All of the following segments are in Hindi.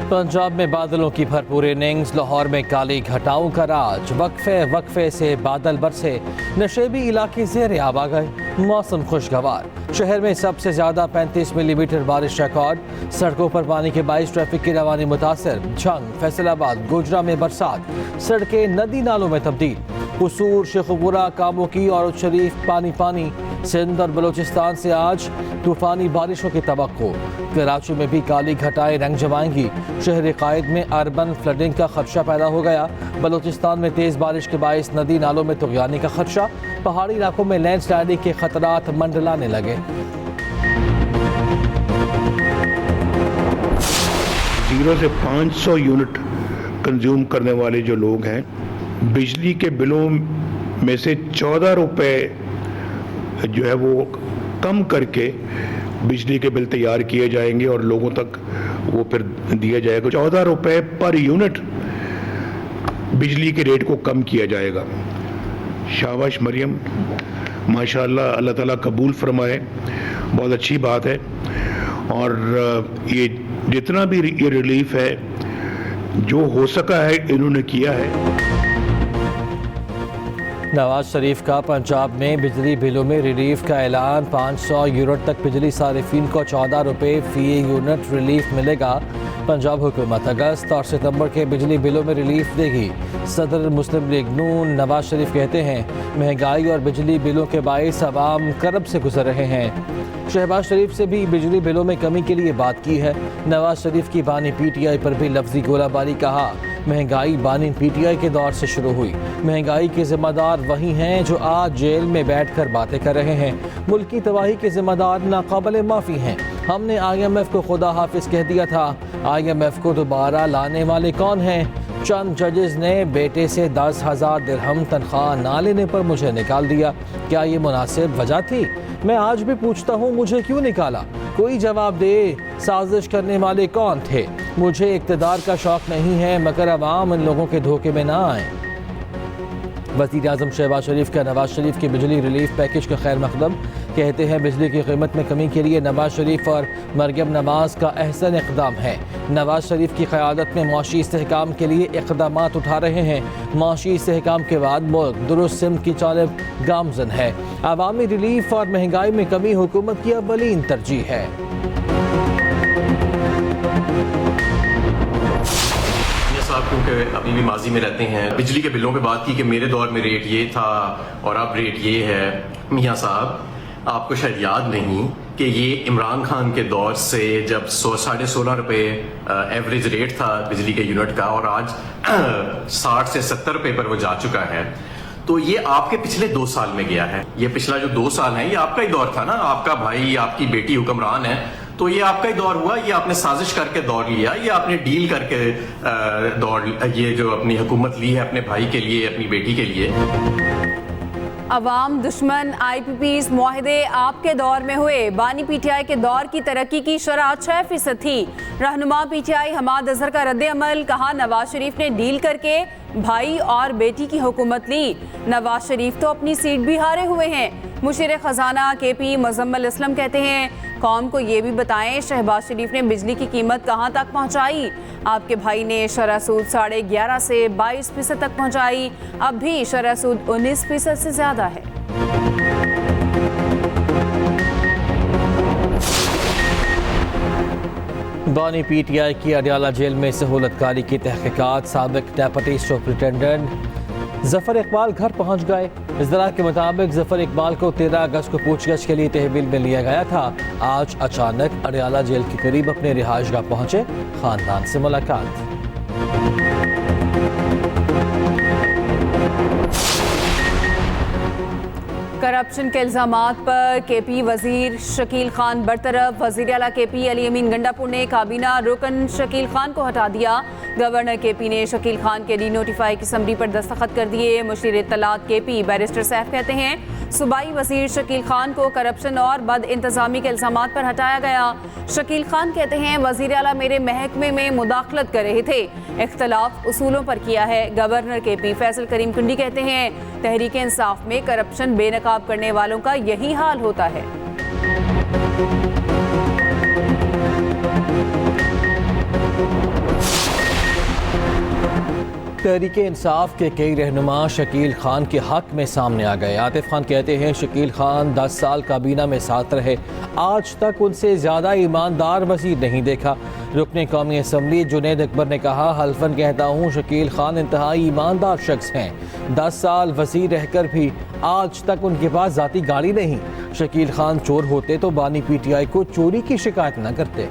पंजाब में बादलों की भरपूर इनिंग्स, लाहौर में काली घटाओं का राज। वक्फे से बादल बरसे, नशेबी इलाके ज़ेर आब आ गए। मौसम खुशगवार, शहर में सबसे ज़्यादा 35 मिलीमीटर बारिश रिकॉर्ड। सड़कों पर पानी के बाइस ट्रैफिक की रवानी मुतासर। झंग, फैसलाबाद, गोजरा में बरसात, सड़कें नदी नालों में तब्दील। कसूर, शेखुपुरा, काबो की और शरीफ पानी पानी। सिंध और बलूचिस्तान से आज तूफानी बारिशों की तवक्को। कराची में भी काली घटाएं रंग जमाएंगी। शहर कायद में अर्बन फ्लडिंग का खदशा पैदा हो गया। बलूचिस्तान में तेज़ बारिश के बायस नदी नालों में तुगयानी का खदशा। पहाड़ी इलाकों में लैंडस्लाइडिंग के खतरात मंडलाने लगे। 0 से 500 यूनिट कंज्यूम करने वाले जो लोग हैं, बिजली के बिलों में से 14 रुपए जो है वो कम करके बिजली के बिल तैयार किए जाएंगे और लोगों तक वो फिर दिया जाएगा। 14 रुपए पर यूनिट बिजली के रेट को कम किया जाएगा। शाबाश मरियम, माशाल्लाह, अल्लाह ताला कबूल फरमाए, बहुत अच्छी बात है। और ये जितना भी ये रिलीफ है जो हो सका है इन्होंने किया है। नवाज शरीफ का पंजाब में बिजली बिलों में रिलीफ का ऐलान। 500 यूनिट तक बिजली सारिफिन को 14 रुपये फी यूनिट रिलीफ मिलेगा। पंजाब हुकूमत अगस्त और सितंबर के बिजली बिलों में रिलीफ देगी। सदर मुस्लिम लीग नून नवाज शरीफ कहते हैं, महंगाई और बिजली बिलों के बायस अवाम करब से गुजर रहे हैं। शहबाज शरीफ से भी बिजली बिलों में कमी के लिए बात की है। नवाज शरीफ की बानी PTI पर भी लफ्जी गोलाबारी कहा। महंगाई बानी PTI के दौर से शुरू हुई। महंगाई के जिम्मेदार वही हैं जो आज जेल में बैठकर बातें कर रहे हैं। मुल्क की तबाही के जिम्मेदार नाकाबिले माफ़ी हैं। हमने IMF को खुदा हाफिज कह दिया था। IMF को दोबारा लाने वाले कौन हैं? चंद जजेस ने बेटे से 10,000 दिरहम तनख्वाह ना लेने पर मुझे निकाल दिया। क्या ये मुनासिब वजह थी? मैं आज भी पूछता हूँ, मुझे क्यों निकाला? कोई जवाब दे। साजिश करने वाले कौन थे? मुझे इक़्तिदार का शौक़ नहीं है, मगर अवाम इन लोगों के धोखे में ना आए। वज़ीर आज़म शहबाज शरीफ का नवाज शरीफ के बिजली रिलीफ पैकेज का खैर मकदम। कहते हैं, बिजली की कीमत में कमी के लिए नवाज शरीफ और मरियम नवाज का अहसन इक़दाम है। नवाज शरीफ की क़यादत में मौशी इस्तेहकाम के लिए इक़दामात उठा रहे हैं। मौशी इस्तेहकाम के बाद मुल्क दुरुस्त सिमत की जानिब गामज़न है। अवामी रिलीफ और महंगाई में कमी हुकूमत की अव्वलीन तरजीह है। क्योंकि अभी भी माजी में रहते हैं, बिजली के बिलों पे बात की कि मेरे दौर में रेट ये था और अब रेट ये है। मियाँ साहब, आपको शायद याद नहीं कि ये इमरान खान के दौर से जब 16.5 रुपये एवरेज रेट था बिजली के यूनिट का, और आज 60 से 70 रुपये पर वो जा चुका है। तो ये आपके पिछले 2 साल में गया है। ये पिछला जो 2 साल है ये आपका ही दौर था ना। आपका भाई, आपकी बेटी हुक्मरान है, तो ये आपका ही दौर हुआ। ये आपने साजिश करके दौर लिया, ये आपने डील करके दौर, ये जो अपनी हुकूमत ली है अपने भाई के लिए, अपनी बेटी के लिए। अवाम दुश्मन IPPs मुआहदे आपके दौर में हुए। बानी PTI के दौर की तरक्की की शरह 6% थी। रहनुमा PTI हमाद अजहर का रद्द अमल। कहा, नवाज शरीफ ने डील करके भाई और बेटी की हुकूमत ली। नवाज शरीफ तो अपनी सीट भी हारे हुए हैं। मुशीर खजाना KP मुजम्मिल इस्लाम कहते हैं, कौम को ये भी बताएं शहबाज शरीफ ने बिजली की कीमत कहाँ तक पहुँचाई। आपके भाई ने शरह सूद 11.5 से 22% तक पहुँचाई। अब भी शरह सूद 19% से ज़्यादा है। बानी PTI की अडियाला जेल में सहूलतकारी की तहकीकात। साबिक डेप्यूटी सुपरिटेंडेंट जफर इकबाल घर पहुंच गए। इज़रा के मुताबिक जफर इकबाल को 13 अगस्त को पूछगछ के लिए तहवील में लिया गया था। आज अचानक अडियाला जेल के करीब अपने रिहाइशगाह पहुंचे। खानदान से मुलाकात। करप्शन के इल्जामात पर KP वजीर शकील खान बरतरफ। वजीर आला KP अली अमीन गंडापुर ने काबीना रुकन शकील खान को हटा दिया। गवर्नर KP ने शकील खान के डी-नोटिफाई की समरी पर दस्तखत कर दिए। मुशीर इत्तलात KP बैरिस्टर सैफ कहते हैं, सूबाई वजीर शकील खान को करप्शन और बद इंतजामी के इल्जामात पर हटाया गया। शकील खान कहते हैं, वजीर आला मेरे महकमे में मुदाखलत कर रहे थे, इख्तलाफ उसूलों पर किया है। गवर्नर KP फैसल करीम कुंडी कहते हैं, तहरीक इंसाफ में करप्शन बेनकाब करने वालों का यही हाल होता है। तहरीके इंसाफ के कई रहनुमा शकील खान के हक में सामने आ गए। आतिफ खान कहते हैं शकील खान 10 साल काबीना में साथ रहे, आज तक उनसे ज़्यादा ईमानदार वज़ीर नहीं देखा। रुकने कौमी असम्बली जुनैद अकबर ने कहा हल्फन कहता हूँ शकील खान इंतहाई ईमानदार शख्स हैं। 10 साल वज़ीर रहकर भी आज तक उनके पास ज़ाती गाड़ी नहीं। शकील खान चोर होते तो बानी PTI को चोरी की शिकायत न करते।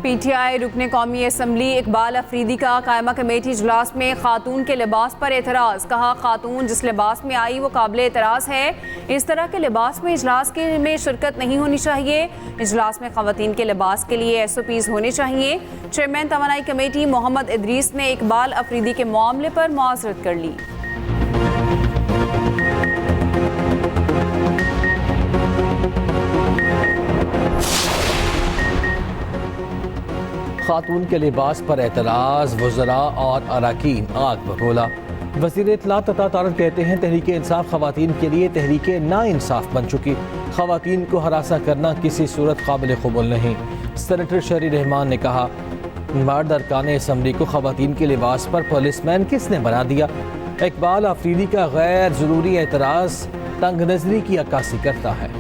PTI रुकने कौमी असम्बली इकबाल अफरीदी का कायमा कमेटी इजलास में खातून के लिबास पर एतराज़। कहा खातून जिस लिबास में आई वो काबिल एतराज़ है, इस तरह के लिबास में इजलास में शिरकत नहीं होनी चाहिए। इजलास में ख़वातीन के लिबास के लिए SOPs होने चाहिए। चेयरमैन तवानाई कमेटी मोहम्मद इदरीस ने इकबाल अफरीदी के मामले पर मुआज़रत कर ली। खातून के लिबास पर एतराज़, वज़रा और अरकान आग बबूला। वज़ीर इत्तलात अता तारक कहते हैं तहरीक इंसाफ ख़वातीन के लिए तहरीक नाइंसाफ बन चुकी। ख़वातीन को हरासा करना किसी सूरत काबिल क़बूल नहीं। सेनेटर शहरी रहमान ने कहा मर्द अरकान असम्बली को ख़वातीन के लिबास पर पुलिसमैन किसने बना दिया। इकबाल अफरीदी का गैर ज़रूरी एतराज़ तंग नज़री की अक्कासी करता है।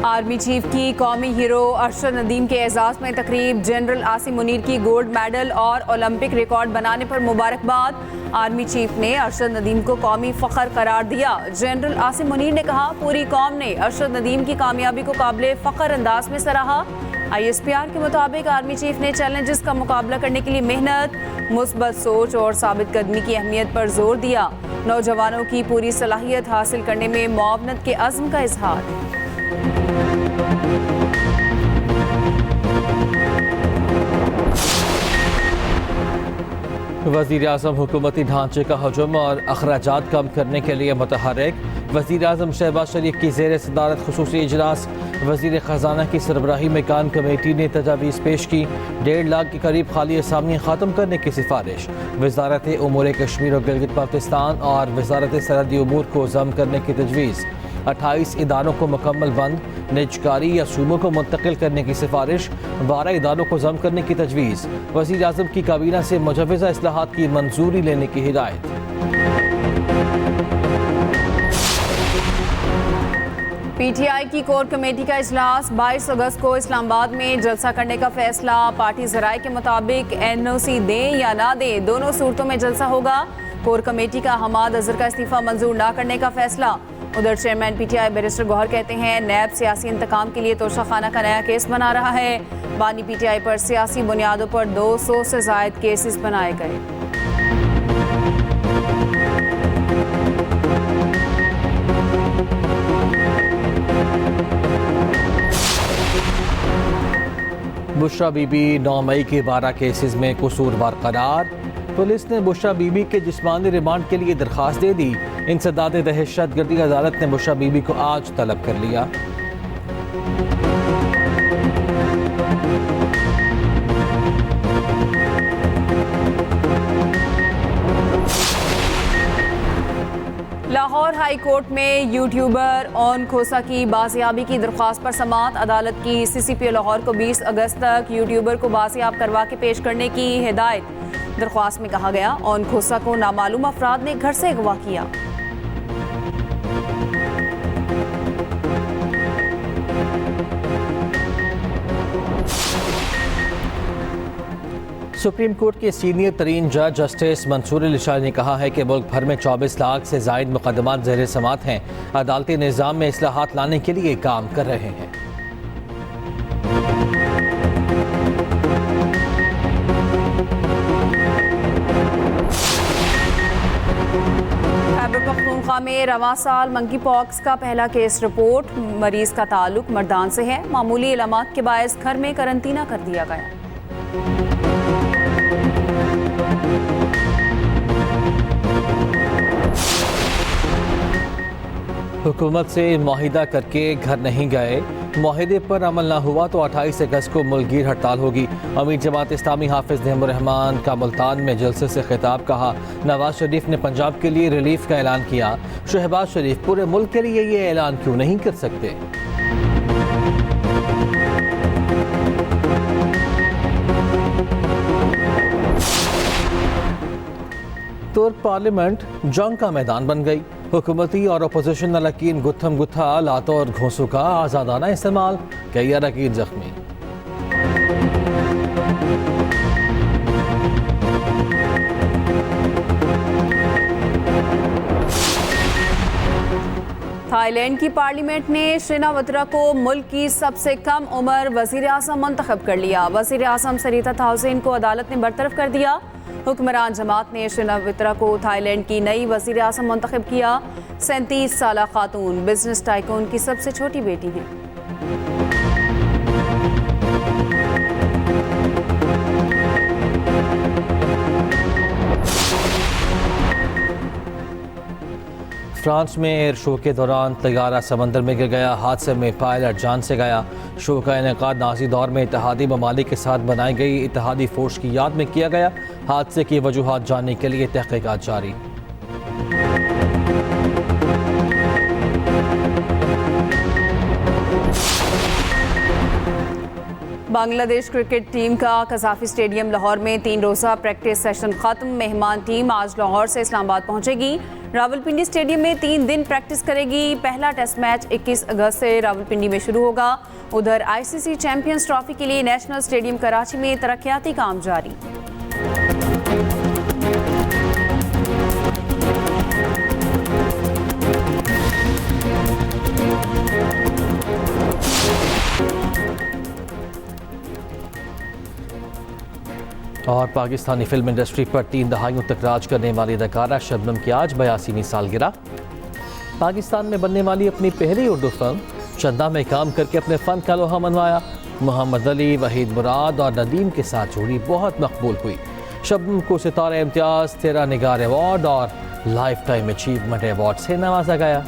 आर्मी चीफ की कौमी हीरो अरशद नदीम के एजाज़ में तकरीब। जनरल आसिम मुनीर की गोल्ड मेडल और ओलंपिक रिकॉर्ड बनाने पर मुबारकबाद। आर्मी चीफ ने अरशद नदीम को कौमी फ़ख्र करार दिया। जनरल आसिम मुनीर ने कहा पूरी कौम ने अरशद नदीम की कामयाबी को काबिल फ़ख्र अंदाज में सराहा। ISPR के मुताबिक आर्मी चीफ ने चैलेंजेस का मुकाबला करने के लिए मेहनत, मुस्बत सोच और साबित कदमी की अहमियत पर जोर दिया। नौजवानों की पूरी सलाहियत हासिल करने में मुआवनत के अज़्म का इजहार। वज़ीर आज़म हुकूमती ढांचे का हजम और अखराजात कम करने के लिए मुतहर्रिक। वज़ीर आज़म शहबाज शरीफ की ज़ेर सदारत खुसूसी इजलास। वज़ीर ख़जाना की सरबराही में कान कमेटी ने तजावीज़ पेश की। 1.5 लाख के करीब खाली असामियाँ ख़त्म करने की सिफारिश। वज़ारत उमूर कश्मीर और गिलगित पाकिस्तान और वज़ारत सरहदी उमूर को ज़म करने की तजवीज़। 28 इदारों को मुकम्मल बंद, निजकारी या सूबों को मुंतकिल करने की सिफारिश। 12 इदारों को ज़म करने की तजवीज़। वज़ीर आज़म की काबीना से मुजव्वज़ा इस्लाहात की मंजूरी लेने की हिदायत। PTI की कोर कमेटी का इजलास। 22 अगस्त को इस्लामाबाद में जलसा करने का फैसला। पार्टी ज़राए के मुताबिक NOC दें या ना दें, दोनों सूरतों में जलसा होगा। कोर कमेटी का हमाद अजहर का इस्तीफ़ा मंजूर ना करने का फैसला। उधर चेयरमैन PTI बैरिस्टर गौहर कहते हैं नैब सियासी इंतकाम के लिए तोशाखाना का नया केस बना रहा है। बानी PTI पर सियासी बुनियादों पर 200 से ज़ायद केसेस बनाए गए। बुशरा बीबी 9 मई के 12 केसेस में कसूरवार करार। पुलिस ने बुशरा बीबी के जिस्मानी रिमांड के लिए दरख्वास्त दे दी। इंसदाद दहशत गर्दी अदालत ने बुशरा बीबी को आज तलब कर लिया। लाहौर हाई कोर्ट में यूट्यूबर ओन खोसा की बाजियाबी की दरख्वास्त पर समाअत। अदालत की CCPO लाहौर को 20 अगस्त तक यूट्यूबर को बाजियाब करवा के पेश करने की हिदायत। दरख्वास्त में कहा गया ओन खोसा को नामालूम अफराद ने घर से अगवा किया। सुप्रीम कोर्ट के सीनियर तरीन जज जस्टिस मंसूर अली शाह ने कहा है कि मुल्क भर में 24 लाख से जायद मुकदमात ज़ेर समाअत हैं। अदालती निज़ाम में इस्लाहात लाने के लिए काम कर रहे हैं। खैबर पख्तूनख्वा में रवां साल मंकी पॉक्स का पहला केस रिपोर्ट। मरीज का ताल्लुक मर्दान से है। मामूली इलामात के बायस घर में करंतना कर दिया गया। हुकूमत से मुआहिदा करके घर नहीं गए। मुआहदे पर अमल ना हुआ तो 28 अगस्त को मुल्कगीर हड़ताल होगी। अमीर जमात इस्लामी हाफिज नेमुर्रहमान का मुल्तान में जलसे से खिताब। कहा, नवाज शरीफ ने पंजाब के लिए रिलीफ का ऐलान किया। शहबाज शरीफ पूरे मुल्क के लिए ये ऐलान क्यों नहीं कर सकते? तुर्क पार्लियामेंट जंग का मैदान बन गई। हुकूमती और अपोजिशन अरकान गुत्थम गुत्था, लातों और घोंसों का आज़ादाना इस्तेमाल, कई अरकान जख्मी। थाईलैंड की पार्लियामेंट ने श्रीनावत्रा को मुल्क की सबसे कम उम्र वजीर आज़म मुंतखब कर लिया। वजीर आज़म सरीता थाउसेन को अदालत ने बरतरफ कर दिया। हुक्मरान जमात ने श्रीनावत्रा को थाईलैंड की नई वजीर आज़म मुंतखब किया। 37 साला खातून बिजनेस टाइकून की सबसे छोटी बेटी हैं। फ्रांस में एयर शो के दौरान तैयारा समंदर में गिर गया। हादसे में पायलट जान से गया। शो का इनेकाद नाज़ी दौर में इत्तेहादी ममालिक के साथ बनाई गई इत्तेहादी फोर्स की याद में किया गया। हादसे की वजूहात जानने के लिए तहकीकात जारी। बांग्लादेश क्रिकेट टीम का कज़ाफी स्टेडियम लाहौर में 3 रोज़ा प्रैक्टिस सेशन खत्म। मेहमान टीम आज लाहौर से इस्लामाबाद पहुंचेगी। रावलपिंडी स्टेडियम में 3 दिन प्रैक्टिस करेगी। पहला टेस्ट मैच 21 अगस्त से रावलपिंडी में शुरू होगा। उधर आईसीसी चैंपियंस ट्रॉफी के लिए नेशनल स्टेडियम कराची में तरक्याती काम जारी। और पाकिस्तानी फिल्म इंडस्ट्री पर 3 दहाइयों तक राज करने वाली अदाकारा शबनम की आज 82वीं सालगिरह। पाकिस्तान में बनने वाली अपनी पहली उर्दू फिल्म चंदा में काम करके अपने फ़न का लोहा मनवाया। मोहम्मद अली, वहीद मुराद और नदीम के साथ जोड़ी बहुत मकबूल हुई। शबनम को सितारा इम्तियाज़, 13 निगार अवार्ड और लाइफ टाइम अचीवमेंट अवार्ड से नवाजा गया।